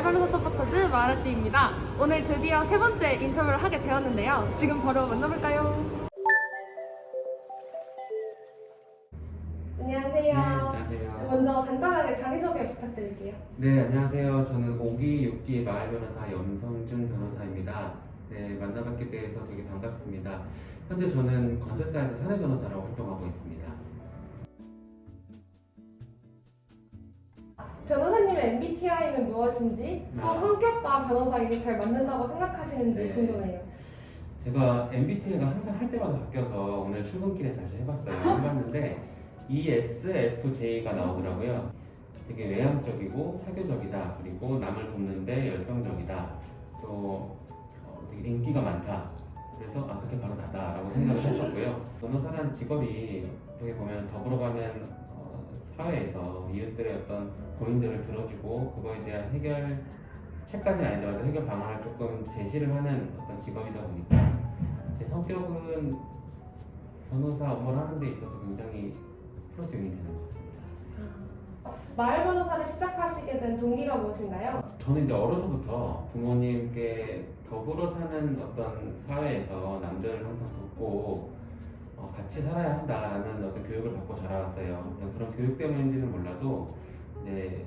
변호사 서포터즈 마라띠입니다. 오늘 드디어 세 번째 인터뷰를 하게 되었는데요. 지금 바로 만나볼까요? 안녕하세요. 네, 안녕하세요. 먼저 간단하게 자기소개 부탁드릴게요. 네, 안녕하세요. 저는 5기, 6기 마을 변호사 염성준 변호사입니다. 네, 만나뵙게 돼서 되게 반갑습니다. 현재 저는 건설사에서 사내 변호사로 활동하고 있습니다. 변호사님의 MBTI는 무엇인지, 또 성격과 변호사에게 잘 맞는다고 생각하시는지 네. 궁금해요. 제가 MBTI가 항상 할 때마다 바뀌어서 오늘 출근길에 다시 해봤는데 ESFJ가 나오더라고요. 되게 외향적이고 사교적이다. 그리고 남을 돕는데 열성적이다. 또 되게 인기가 많다. 그래서 그게 바로 나다라고 생각을 했었고요. 변호사라는 직업이 어떻게 보면 더불어가는 사회에서 이웃들의 어떤 고민들을 들어주고 그거에 대한 해결책까지 아니더라도 해결 방안을 조금 제시를 하는 어떤 직업이다 보니까 제 성격은 변호사 업무를 하는 데 있어서 굉장히 플러스 요인이 되는 것 같습니다. 마을 변호사를 시작하시게 된 동기가 무엇인가요? 저는 이제 어려서부터 부모님께 더불어 사는 어떤 사회에서 남들을 항상 돕고 같이 살아야 한다라는 어떤 교육을 받고 자라왔어요. 어떤 그런 교육 때문인지는 몰라도 이제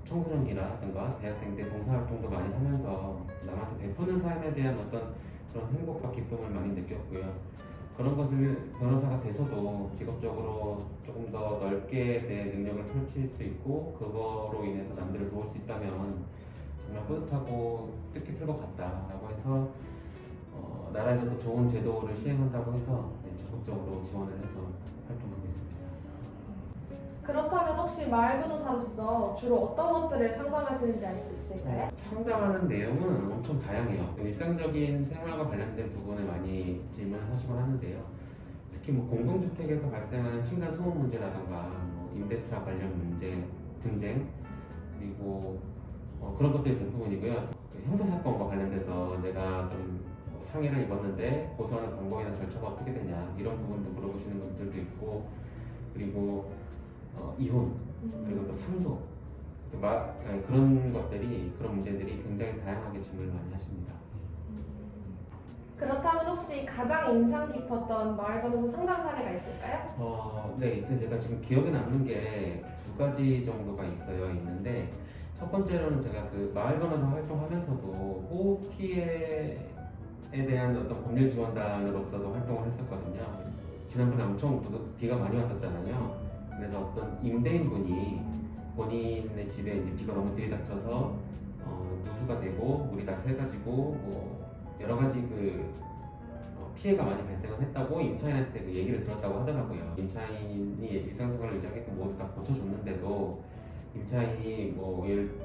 청소년기라든가 대학생 때 봉사활동도 많이 하면서 남한테 베푸는 삶에 대한 어떤 그런 행복과 기쁨을 많이 느꼈고요. 그런 것을 변호사가 돼서도 직업적으로 조금 더 넓게 내 능력을 펼칠 수 있고 그거로 인해서 남들을 도울 수 있다면 정말 뿌듯하고 뜻깊을 것 같다라고 해서 나라에서도 좋은 제도를 시행한다고 해서 적극적으로 지원을 해서 활동하고 있습니다. 그렇다면 혹시 마을 변호사로서 주로 어떤 것들을 상담하시는지 알 수 있을까요? 상담하는 내용은 엄청 다양해요. 일상적인 생활과 관련된 부분을 많이 질문하시곤 하는데요. 특히 공동주택에서 발생하는 층간 소음 문제라든가 임대차 관련 문제, 분쟁, 그리고 그런 것들이 대부분이고요. 형사사건과 관련돼서 내가 좀 상해를 입었는데 고소하는 방법이나 절차가 어떻게 되냐 이런 부분도 물어보시는 분들도 있고, 그리고 이혼, 그리고 또 상속, 그런 것들이, 그런 문제들이 굉장히 다양하게 질문을 많이 하십니다. 그렇다면 혹시 가장 인상 깊었던 마을 변호사 상담 사례가 있을까요? 네, 있어요. 제가 지금 기억에 남는 게 두 가지 정도가 있는데, 첫 번째로는 제가 그 마을 변호사 활동하면서도 호흡 피해에 대한 어떤 법률 지원단으로서도 활동을 했었거든요. 지난번에 엄청 비가 많이 왔었잖아요. 그래서 어떤 임대인분이 본인의 집에 이제 비가 너무 들이닥쳐서 누수가 되고 물이 다 새가지고 여러 가지 피해가 많이 발생을 했다고 임차인한테 그 얘기를 들었다고 하더라고요. 임차인이 일상생활을 유지하게끔 모두 다 고쳐줬는데도 임차인이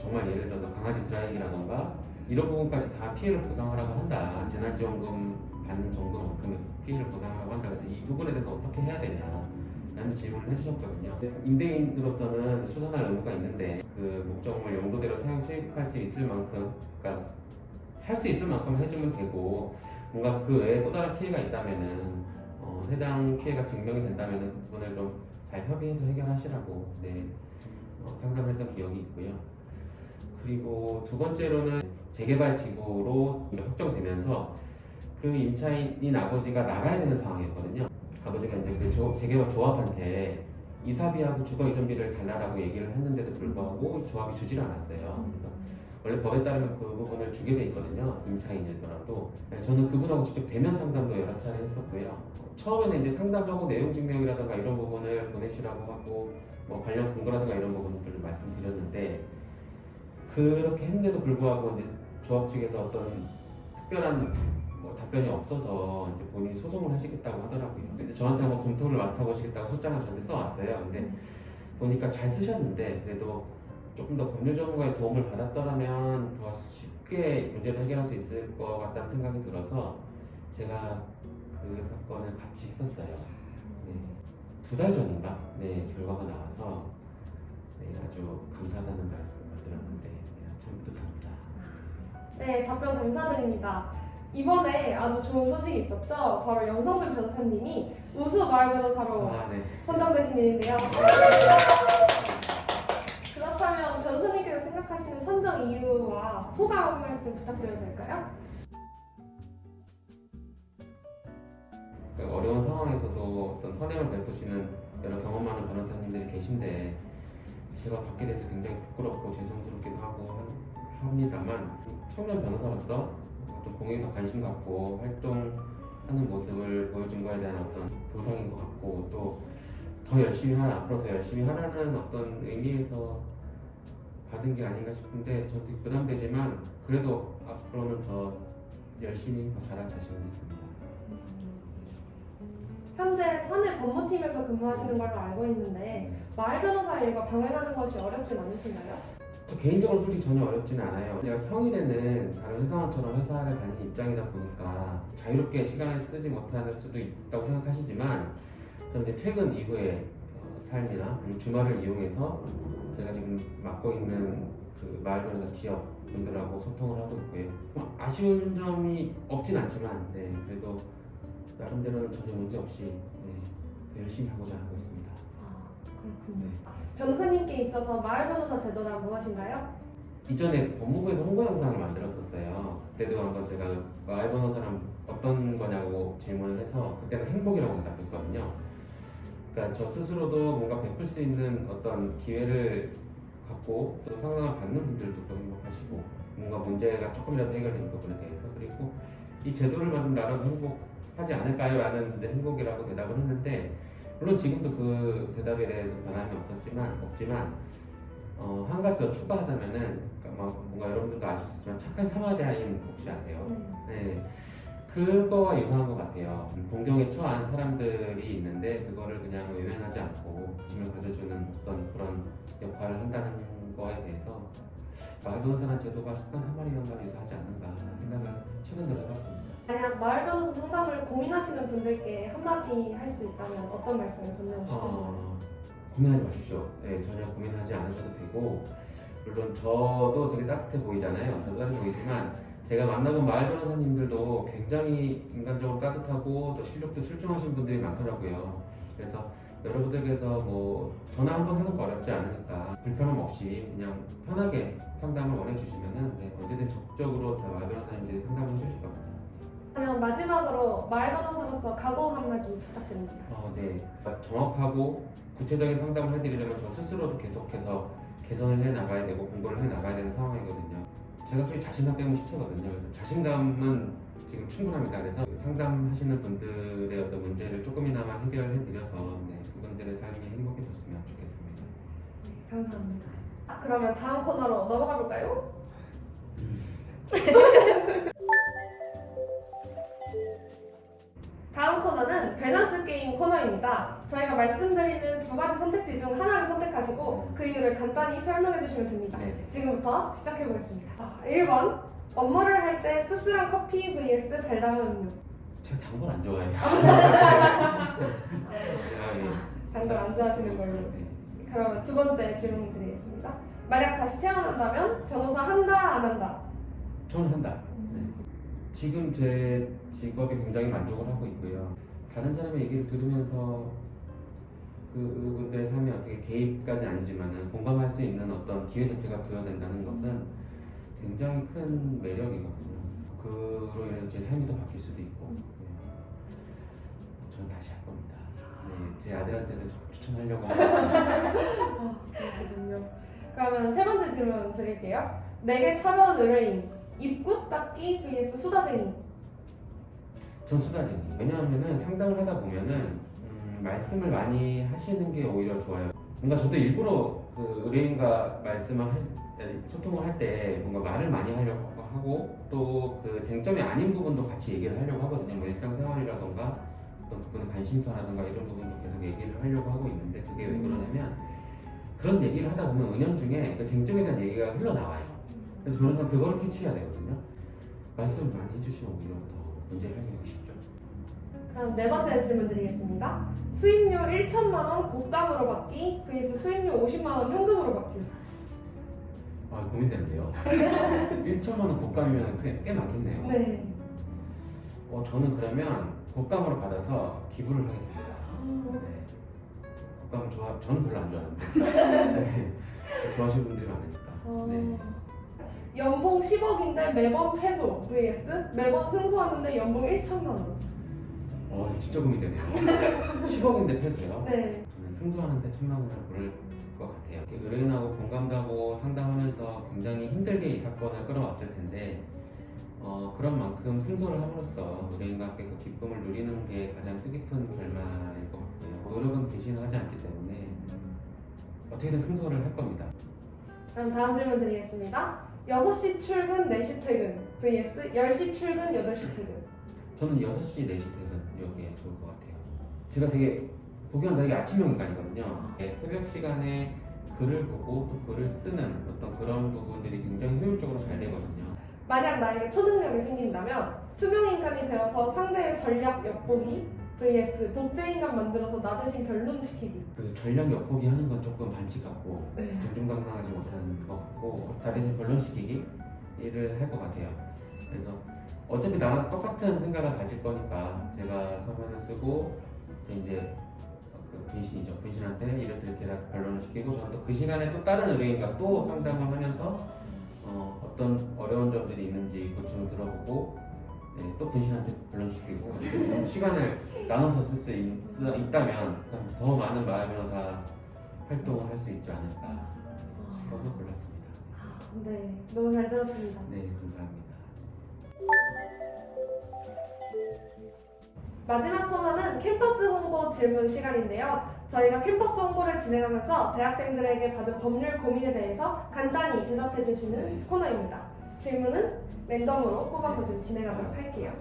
정말 예를 들어서 강아지 드라이기라던가 이런 부분까지 다 피해를 보상하라고 한다. 재난지원금 받는 정도만큼의 피해를 보상하라고 한다. 그래서 이 부분에 대해서 어떻게 해야 되냐 라는 질문을 해주셨거든요. 임대인으로서는 수선할 의무가 있는데 그 목적물 용도대로 사용 수익할 수 있을 만큼, 그러니까 살 수 있을 만큼 해주면 되고, 뭔가 그 외에 또 다른 피해가 있다면은 해당 피해가 증명이 된다면은 그 부분을 좀 잘 협의해서 해결하시라고 상담했던 기억이 있고요. 그리고 두 번째로는 재개발 지구로 확정되면서 그 임차인인 아버지가 나가야 되는 상황이었거든요. 아버지가 이제 그 재개발 조합한테 이사비하고 주거 이전비를 달라고 얘기를 했는데도 불구하고 조합이 주질 않았어요. 그래서 원래 법에 따르면 그 부분을 주게 돼 있거든요. 임차인이더라도. 저는 그분하고 직접 대면 상담도 여러 차례 했었고요. 처음에는 이제 상담하고 내용 증명이라든가 이런 부분을 보내시라고 하고 관련 근거라든가 이런 부분들을 말씀드렸는데, 그렇게 했는데도 불구하고 이제 조합 측에서 어떤 특별한 답변이 없어서 이제 본인이 소송을 하시겠다고 하더라고요. 근데 저한테 한번 검토를 맡아보시겠다고 소장을 저한테 써왔어요. 근데 보니까 잘 쓰셨는데 그래도 조금 더 법률 전문가의 도움을 받았더라면 더 쉽게 문제를 해결할 수 있을 것 같다는 생각이 들어서 제가 그 사건을 같이 했었어요. 네. 2달 전인가? 네, 결과가 나와서 아주 감사하다는 말씀을 드렸는데 참 뿌듯합니다. 네, 답변 감사드립니다. 이번에 아주 좋은 소식이 있었죠? 바로 염성준 변호사님이 우수 마을 변호사로 선정되신 일인데요. 그렇다면 변호사님께서 생각하시는 선정 이유와 소감 한 말씀 부탁드려도 될까요? 어려운 상황에서도 어떤 선행을 베푸시는 여러 경험 많은 변호사님들이 계신데 제가 받게 돼서 굉장히 부끄럽고 죄송스럽기도 하고 합니다만 청년 변호사로서 어떤 공익에 관심 갖고 활동하는 모습을 보여준 거에 대한 어떤 보상인 것 같고 또 더 열심히 하라, 앞으로 더 열심히 하라는 어떤 의미에서 받은 게 아닌가 싶은데 저한테 부담되지만 그래도 앞으로는 더 열심히 더 잘할 자신이 있습니다. 현재 사내 법무팀에서 근무하시는 걸로 알고 있는데 마을 변호사 일과 병행하는 것이 어렵진 않으신가요? 저 개인적으로 솔직히 전혀 어렵지는 않아요. 제가 평일에는 다른 회사원처럼 회사를 다니는 입장이다 보니까 자유롭게 시간을 쓰지 못할 수도 있다고 생각하시지만 저는 이제 퇴근 이후에 삶이나 아니면 주말을 이용해서 제가 지금 맡고 있는 그 마을 변호사 지역 분들하고 소통을 하고 있고요. 아쉬운 점이 없진 않지만 그래도 나름대로는 전혀 문제 없이 더 열심히 하고자 하고 있습니다. 그렇군요. 변호사님께 있어서 마을 변호사 제도란 무엇인가요? 이전에 법무부에서 홍보 영상을 만들었었어요. 그때도 한번 제가 마을 변호사는 어떤 거냐고 질문을 해서 그때는 행복이라고 대답했거든요. 그러니까 저 스스로도 뭔가 베풀 수 있는 어떤 기회를 갖고 또 상담을 받는 분들도 또 행복하시고 뭔가 문제가 조금이라도 해결된 부분에 대해서 그리고 이 제도를 받은 나라도 행복하지 않을까요? 라는 행복이라고 대답을 했는데 물론 지금도 그 대답에 대해서 변함이 없지만 한 가지 더 추가하자면은 그러니까 뭔가 여러분들도 아시겠지만 착한 사마리아인 혹시 아세요? 네. 그거와 유사한 것 같아요. 공경에 처한 사람들이 있는데 그거를 그냥 외면하지 않고 짐을 가져주는 어떤 그런 역할을 한다는 거에 대해서 마을 변호사라는 제도가 착한 사마리아인과 유사하지 않는가 하는 생각을 최근 들어 해봤습니다. 만약 마을 변호사 상담을 고민하시는 분들께 한마디 할 수 있다면 어떤 말씀을 건네고 싶으신가요? 고민하지 마십시오. 전혀 고민하지 않으셔도 되고 물론 저도 되게 따뜻해 보이잖아요. 저도 따뜻해 보이지만 제가 만나본 마을 변호사님들도 굉장히 인간적으로 따뜻하고 또 실력도 출중하신 분들이 많더라고요. 그래서 여러분들께서 뭐 전화 한번 하는 거 어렵지 않으니까 불편함 없이 그냥 편하게 상담을 원해주시면은 언제든 적극적으로 다 마을 변호사님들이 상담을 해주실 겁니다. 그러면 마지막으로 마을 변호사로서 각오 한마디 부탁드립니다. 네. 정확하고 구체적인 상담을 해드리려면 저 스스로도 계속해서 개선을 해 나가야 되고 공부를 해 나가야 되는 상황이거든요. 제가 솔직히 자신감 때문에 시체거든요. 그래서 자신감은 지금 충분합니다. 그래서 상담하시는 분들의 어떤 문제를 조금이나마 해결해드려서 그분들의 삶이 행복해졌으면 좋겠습니다. 감사합니다. 그러면 다음 코너로 넘어가 볼까요? 다음 코너는 밸런스 게임 코너입니다. 저희가 말씀드리는 두 가지 선택지 중 하나를 선택하시고 그 이유를 간단히 설명해 주시면 됩니다. 지금부터 시작해 보겠습니다. 1번 업무를 할 때 씁쓸한 커피 vs 달달한 음료. 제가 단 걸 안 좋아해요. 단 걸 안 좋아하시는 걸로. 그러면 두 번째 질문 드리겠습니다. 만약 다시 태어난다면 변호사 한다 안 한다? 저는 한다. 지금 제 직업에 굉장히 만족을 하고 있고요. 다른 사람의 얘기를 들으면서 그분들의 삶에 어떻게 개입까지 아니지만은 공감할 수 있는 어떤 기회 자체가 부여된다는 것은 굉장히 큰 매력이거든요. 그로 인해서 제 삶이 더 바뀔 수도 있고. 저는 다시 할 겁니다. 제 아들한테도 추천하려고 합니다. 그렇군요. 그러면 세 번째 질문 드릴게요. 내게 찾아온 의뢰인 입구 닦기 vs 수다쟁이. 전 수다쟁이. 왜냐하면은 상담을 하다 보면은 말씀을 많이 하시는 게 오히려 좋아요. 뭔가 저도 일부러 그 의뢰인과 소통을 할 때 뭔가 말을 많이 하려고 하고 또 그 쟁점이 아닌 부분도 같이 얘기를 하려고 하거든요. 뭐 일상생활이라던가 어떤 그분의 관심사라던가 이런 부분도 계속 얘기를 하려고 하고 있는데 그게 왜 그러냐면 그런 얘기를 하다 보면 은연중에 그 쟁점에 대한 얘기가 흘러나와요. 그래서 변호사는 그거를 캐치해야 되거든요. 말씀을 많이 해주시면 오히려 더 문제를 해결하기 쉽죠. 그럼 네 번째 질문 드리겠습니다. 수임료 1천만 원 곡감으로 받기 vs 수임료 50만 원 현금으로 받기. 고민되는데요. 1천만 원 곡감이면 꽤 많겠네요. 네. 저는 그러면 곡감으로 받아서 기부를 하겠습니다. 곡감 저는 별로 안 좋아하는데 좋아하시는 분들이 많으니까. 연봉 10억인데 매번 패소 vs 매번 승소하는데 연봉 1천만 원. 진짜 고민되네요. 10억인데 패도요? 네. 저는 승소하는데 1,000만 원을 고를 것 같아요. 의뢰인하고 공감하고 상담하면서 굉장히 힘들게 이 사건을 끌어왔을 텐데 그런 만큼 승소를 함으로써 의뢰인과 함께 그 기쁨을 누리는 게 가장 뜻깊은 결말일 것 같고요. 노력은 배신하지 않기 때문에 어떻게든 승소를 할 겁니다. 그럼 다음 질문 드리겠습니다. 6시 출근, 4시 퇴근 vs 10시 출근, 8시 퇴근. 저는 6시, 4시 퇴근 여기에 좋을 것 같아요. 제가 되게 보기엔 되게 아침형 인간이거든요. 새벽 시간에 글을 보고 또 글을 쓰는 어떤 그런 부분들이 굉장히 효율적으로 잘 되거든요. 만약 나에게 초능력이 생긴다면 투명인간이 되어서 상대의 전략 엿보기 vs 독재인간 만들어서 나 대신 변론시키기. 그 전략 엿보기 하는 건 조금 반칙 같고 네. 정중당당하지 못한 것 같고 다 대신 변론시키기 일을 할 것 같아요. 그래서 어차피 나랑 똑같은 생각을 가질 거니까 제가 서면을 쓰고 이제 그 분신이죠. 분신한테 이를 이렇게 변론을 시키고 저는 또 그 시간에 또 다른 의뢰인과 또 상담을 하면서 어떤 어려운 점들이 있는지 고충을 들어보고 또 분신한테 변론시키고 이렇게 좀 시간을 나눠서 쓸 수 있다면 더 많은 마을 변호사 활동을 할 수 있지 않을까 싶어서 골랐습니다. 네, 너무 잘 들었습니다. 네, 감사합니다. 마지막 코너는 캠퍼스 홍보 질문 시간인데요. 저희가 캠퍼스 홍보를 진행하면서 대학생들에게 받은 법률 고민에 대해서 간단히 대답해 주시는 네. 코너입니다. 질문은 랜덤으로 뽑아서 좀 진행하도록 할게요.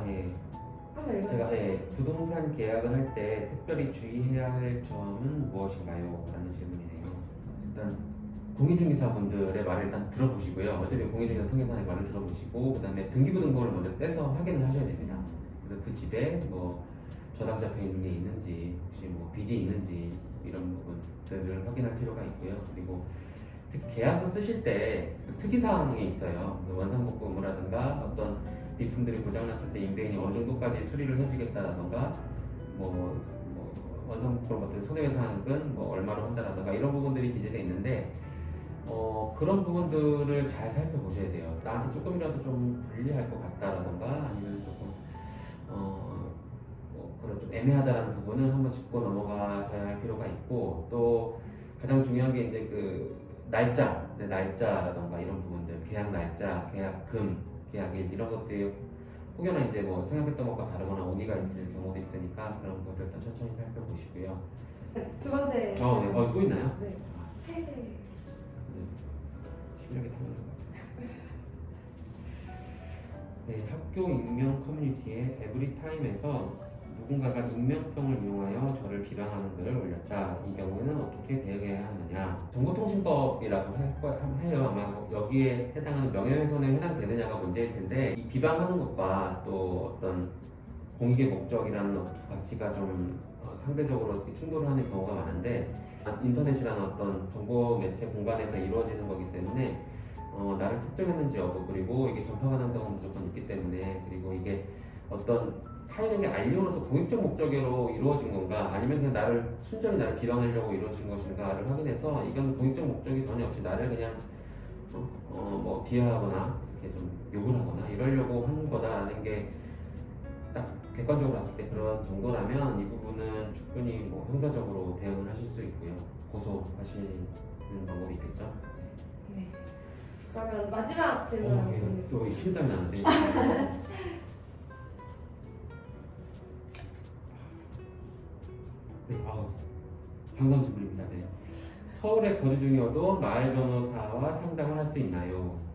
예. 한번 제가 읽어주세요. 부동산 계약을 할 때 특별히 주의해야 할 점은 무엇인가요? 라는 질문이네요. 일단 공인중개사분들의 말을 일단 들어보시고요. 어차피 공인중개사 통해서의 말을 들어보시고 그 다음에 등기부등본을 먼저 떼서 확인을 하셔야 됩니다. 그래서 그 집에 뭐 저당 잡혀 있는 게 있는지 혹시 뭐 빚이 있는지 이런 부분들을 확인할 필요가 있고요. 그리고 특히 계약서 쓰실 때 특이사항이 있어요. 그래서 원상복구 의무라든가 어떤 비품들이 고장났을 때 임대인이 어느 정도까지 수리를 해주겠다라던가 뭐 원상복구 같은 손해배상은 뭐 얼마로 한다라던가 이런 부분들이 기재되어 있는데 그런 부분들을 잘 살펴보셔야 돼요. 나한테 조금이라도 좀 불리할 것 같다라던가 아니면 조금 그런 좀 애매하다라는 부분은 한번 짚고 넘어가셔야 할 필요가 있고 또 가장 중요한 게 이제 그 날짜라던가 이런 부분들 계약 날짜, 계약금, 계약일 이런 것들이 혹여나 이제 뭐 생각했던 것과 다르거나 오기가 있을 경우도 있으니까 그런 것들 다 천천히 살펴보시고요. 두 번째 네. 질문. 또 있나요? 네. 세 개. 실력이 탐나는 것 같아요. 네, 학교 익명 커뮤니티의 에브리타임에서 누군가가 익명성을 이용하여 저를 비방하는 글을 올렸다. 이 경우에는 어떻게 대응해야 하느냐? 정보통신법이라고 해요. 아마 여기에 해당하는 명예훼손에 해당되느냐가 문제일 텐데 이 비방하는 것과 또 어떤 공익의 목적이라는 두 가치가 좀 상대적으로 충돌을 하는 경우가 많은데 인터넷이라는 어떤 정보 매체 공간에서 이루어지는 거기 때문에 나를 특정했는지 여부 그리고 이게 전파 가능성은 무조건 있기 때문에 그리고 이게 어떤 타인에게 알림으로서 공익적 목적으로 이루어진 건가 아니면 그냥 순전히 나를 비방하려고 이루어진 것인가를 확인해서 이건 공익적 목적이 전혀 없이 나를 그냥 뭐 비하하거나 이렇게 좀 욕을 하거나 이러려고 하는 거다라는 게 딱 객관적으로 봤을 때 그런 정도라면 이 부분은 충분히 뭐 형사적으로 대응을 하실 수 있고요. 고소하시는 방법이 있겠죠. 네. 그러면 마지막 질문 한번 드리겠습니다. 또 심장이 나는데. 네, 반가운 질문입니다. 네. 서울에 거주 중이어도 마을 변호사와 상담을 할 수 있나요?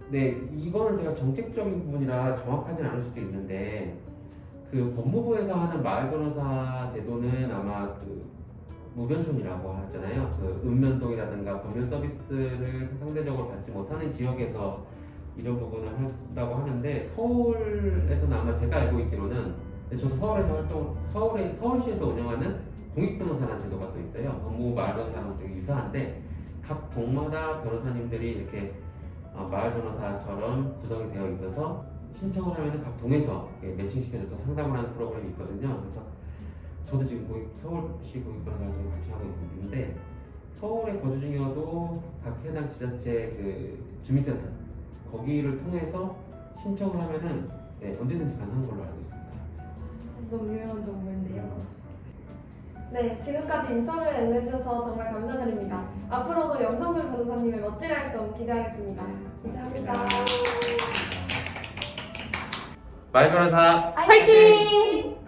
네, 이거는 제가 정책적인 부분이라 정확하진 않을 수도 있는데 그 법무부에서 하는 마을 변호사 제도는 아마 그 무변촌이라고 하잖아요. 그 읍면동이라든가 법률 서비스를 상대적으로 받지 못하는 지역에서 이런 부분을 한다고 하는데 서울에서는 아마 제가 알고 있기로는 저도 서울시에서 운영하는 공익변호사라는 제도가 또 있어요. 법무부 마을 변호사랑 되게 유사한데 각 동마다 변호사님들이 이렇게 마을 변호사처럼 구성이 되어 있어서 신청을 하면 각 동에서 매칭시켜줘서 상담을 하는 프로그램이 있거든요. 그래서 저도 지금 서울시 고객 변호사를 같이 하고 있는데 서울에 거주 중이어도 각 해당 지자체 그 주민센터 거기를 통해서 신청을 하면은 네, 언제든지 가능한 걸로 알고 있습니다. 너무 유용한 정보인데요. 네, 지금까지 인터뷰에 응해주셔서 정말 감사드립니다. 앞으로도 염성들 변호사님의 멋진 활동 기대하겠습니다. 감사합니다. 마을 변호사 화이팅!